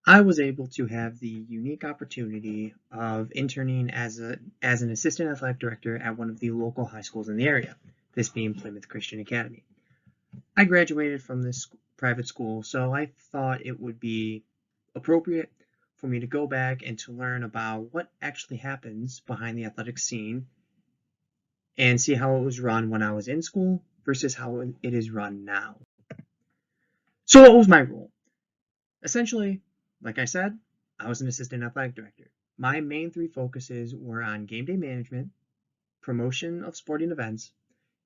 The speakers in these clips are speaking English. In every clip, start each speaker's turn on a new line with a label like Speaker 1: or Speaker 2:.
Speaker 1: I was able to have the unique opportunity of interning as an assistant athletic director at one of the local high schools in the area, this being Plymouth Christian Academy. I graduated from this private school, so I thought it would be appropriate for me to go back and to learn about what actually happens behind the athletic scene and see how it was run when I was in school versus how it is run now. So what was my role? Essentially, like I said, I was an assistant athletic director. My main three focuses were on game day management, promotion of sporting events,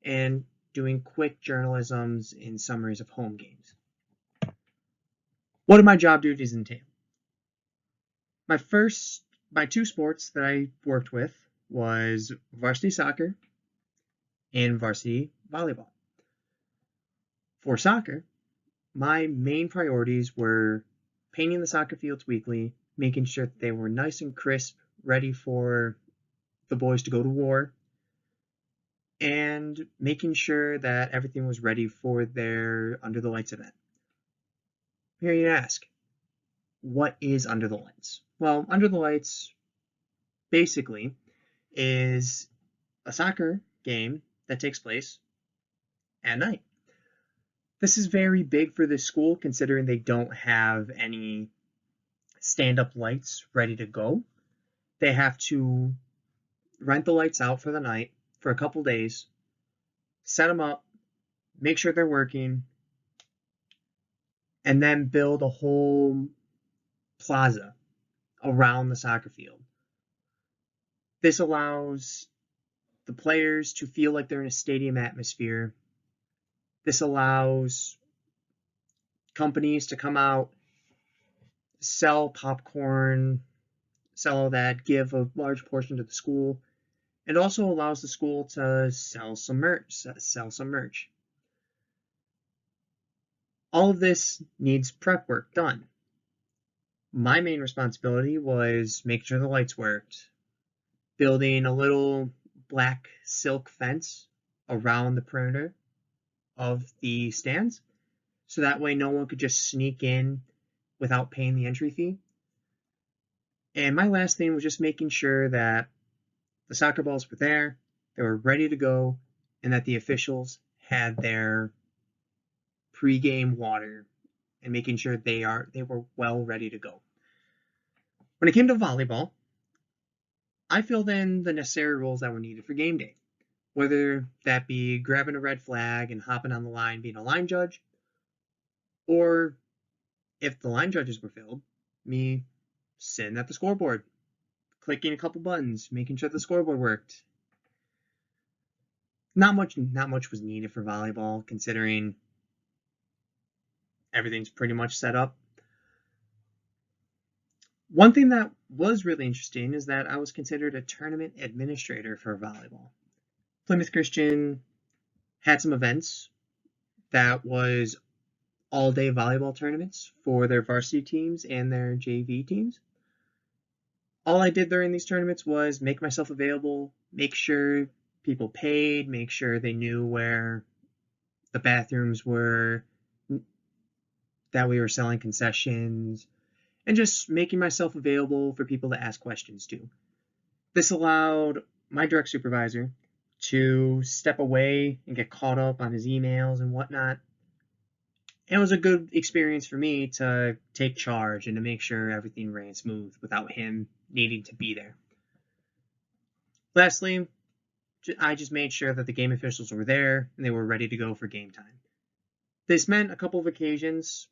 Speaker 1: and doing quick journalisms and summaries of home games. What did my job duties entail? My two sports that I worked with was varsity soccer and varsity volleyball. For soccer, my main priorities were painting the soccer fields weekly, making sure that they were nice and crisp, ready for the boys to go to war, and making sure that everything was ready for their Under the Lights event. Here you ask, what is Under the Lights? Well, Under the Lights basically is a soccer game that takes place at night. This is very big for this school considering they don't have any stand-up lights ready to go. They have to rent the lights out for the night for a couple days, set them up, make sure they're working, and then build a whole plaza around the soccer field. This allows the players to feel like they're in a stadium atmosphere. This allows companies to come out, sell popcorn, sell all that, give a large portion to the school. It also allows the school to sell some merch. All of this needs prep work done. My main responsibility was making sure the lights worked, building a little black silk fence around the perimeter of the stands, so that way no one could just sneak in without paying the entry fee. And my last thing was just making sure that the soccer balls were there, they were ready to go, and that the officials had their pre-game water and making sure they were well ready to go. When it came to volleyball, I filled in the necessary rules that were needed for game day, whether that be grabbing a red flag and hopping on the line being a line judge, or if the line judges were filled, me sitting at the scoreboard, clicking a couple buttons, making sure the scoreboard worked. Not much was needed for volleyball, considering everything's pretty much set up. One thing that was really interesting is that I was considered a tournament administrator for volleyball. Plymouth Christian had some events that was all-day volleyball tournaments for their varsity teams and their JV teams. All I did during these tournaments was make myself available, make sure people paid, make sure they knew where the bathrooms were, that we were selling concessions, and just making myself available for people to ask questions to. This allowed my direct supervisor to step away and get caught up on his emails and whatnot. It was a good experience for me to take charge and to make sure everything ran smooth without him needing to be there. Lastly, I just made sure that the game officials were there and they were ready to go for game time. This meant a couple of occasions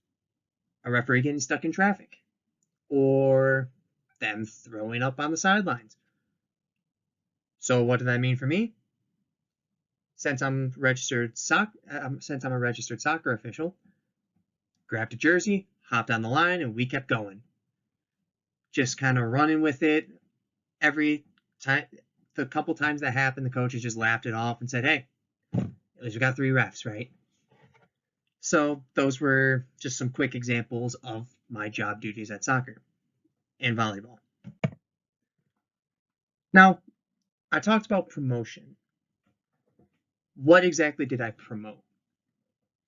Speaker 1: a referee getting stuck in traffic or them throwing up on the sidelines. So what did that mean for me? Since I'm a registered soccer official, grabbed a jersey, hopped on the line, and we kept going. Just kind of running with it. Every time, the couple times that happened, the coaches just laughed it off and said, "Hey, at least we got 3 refs, right?" So those were just some quick examples of my job duties at soccer and volleyball. Now, I talked about promotion. What exactly did I promote?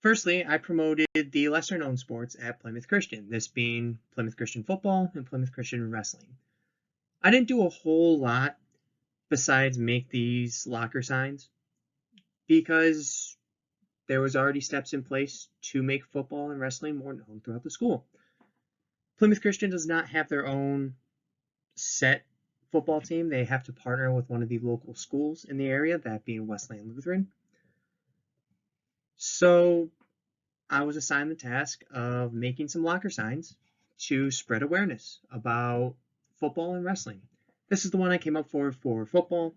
Speaker 1: Firstly, I promoted the lesser known sports at Plymouth Christian, this being Plymouth Christian football and Plymouth Christian wrestling. I didn't do a whole lot besides make these locker signs because there was already steps in place to make football and wrestling more known throughout the school. Plymouth Christian does not have their own set football team. They have to partner with one of the local schools in the area, that being Wesleyan Lutheran. So I was assigned the task of making some locker signs to spread awareness about football and wrestling. This is the one I came up for football.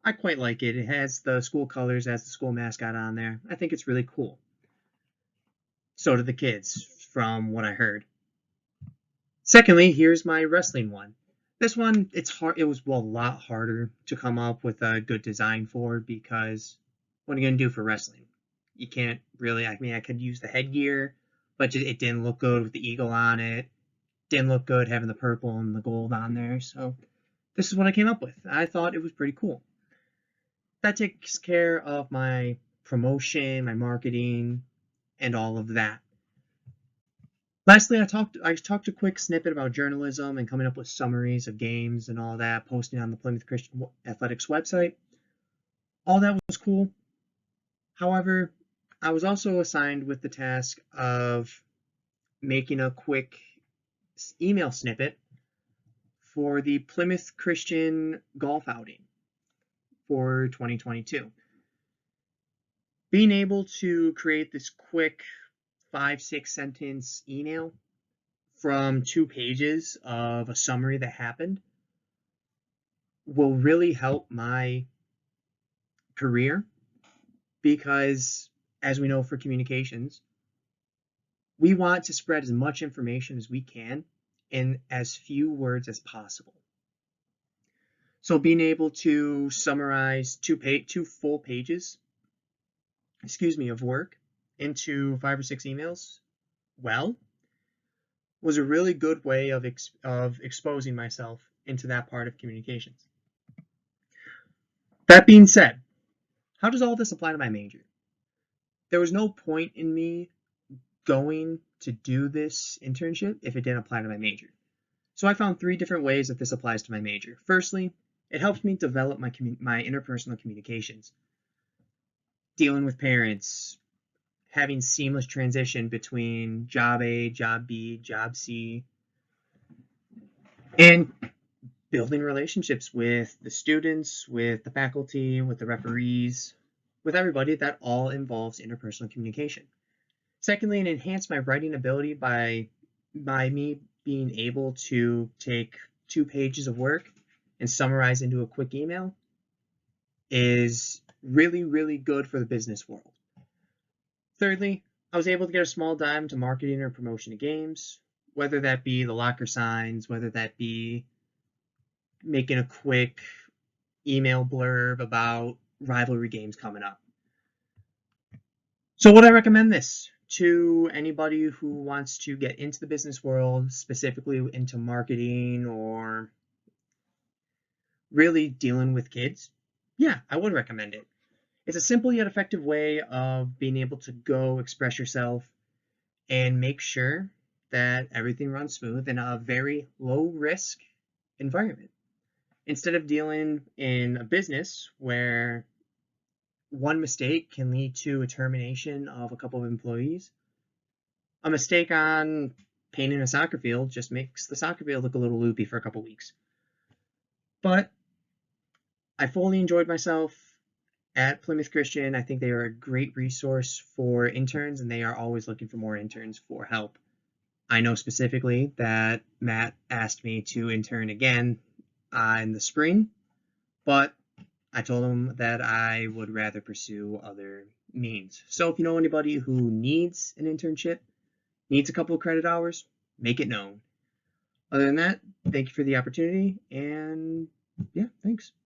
Speaker 1: I quite like it. It has the school colors as the school mascot on there. I think it's really cool. So do the kids, from what I heard. Secondly, here's my wrestling one. This one, it's hard. It was a lot harder to come up with a good design for because what are you gonna do for wrestling? You can't really. I mean, I could use the headgear, but it didn't look good with the eagle on it. Didn't look good having the purple and the gold on there. So this is what I came up with. I thought it was pretty cool. That takes care of my promotion, my marketing, and all of that. Lastly, I talked a quick snippet about journalism and coming up with summaries of games and all that, posting on the Plymouth Christian Athletics website. All that was cool. However, I was also assigned with the task of making a quick email snippet for the Plymouth Christian golf outing for 2022. Being able to create this quick 5-6 sentence email from 2 pages of a summary that happened will really help my career because, as we know, for communications, we want to spread as much information as we can in as few words as possible. So being able to summarize 2 full pages, of work into 5 or 6 emails, was a really good way of exposing myself into that part of communications. That being said, how does all this apply to my major? There was no point in me going to do this internship if it didn't apply to my major. So I found 3 different ways that this applies to my major. Firstly, it helps me develop my interpersonal communications, dealing with parents, having seamless transition between job A, job B, job C, and building relationships with the students, with the faculty, with the referees, with everybody. That all involves interpersonal communication. Secondly, it enhanced my writing ability by me being able to take 2 pages of work and summarize into a quick email is really, really good for the business world. Thirdly, I was able to get a small dime to marketing or promotion of games, whether that be the locker signs, whether that be making a quick email blurb about rivalry games coming up. So would I recommend this to anybody who wants to get into the business world, specifically into marketing or really dealing with kids? Yeah, I would recommend it. It's a simple yet effective way of being able to go express yourself and make sure that everything runs smooth in a very low risk environment. Instead of dealing in a business where one mistake can lead to a termination of a couple of employees, a mistake on painting a soccer field just makes the soccer field look a little loopy for a couple weeks. But I fully enjoyed myself at Plymouth Christian. I think they are a great resource for interns, and they are always looking for more interns for help. I know specifically that Matt asked me to intern again in the spring, but I told him that I would rather pursue other means. So if you know anybody who needs an internship, needs a couple of credit hours, make it known. Other than that, thank you for the opportunity, and yeah, thanks.